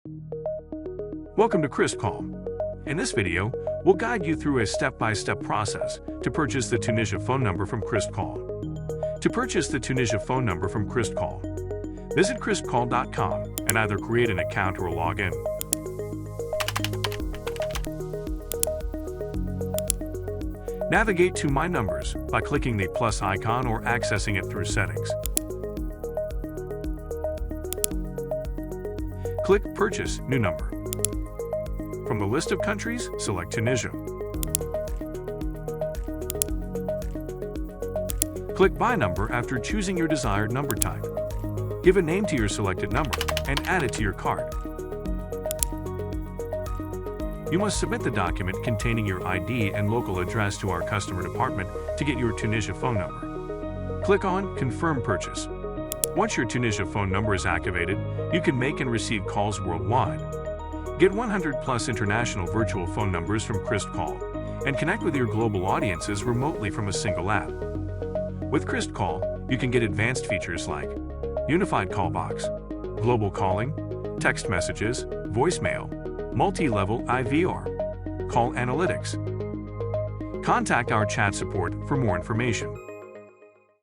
Welcome to KrispCall. In this video, we'll guide you through a step-by-step process to purchase the Tunisia phone number from KrispCall. To purchase the Tunisia phone number from KrispCall, visit KrispCall.com and either create an account or log in. Navigate to My Numbers by clicking the plus icon or accessing it through Settings. Click Purchase New Number. From the list of countries, select Tunisia. Click Buy Number after choosing your desired number type. Give a name to your selected number and add it to your card. You must submit the document containing your ID and local address to our customer department to get your Tunisia phone number. Click on Confirm Purchase. Once your Tunisia phone number is activated, you can make and receive calls worldwide. Get 100+ international virtual phone numbers from KrispCall and connect with your global audiences remotely from a single app. With KrispCall, you can get advanced features like unified call box, global calling, text messages, voicemail, multi-level IVR, call analytics. Contact our chat support for more information.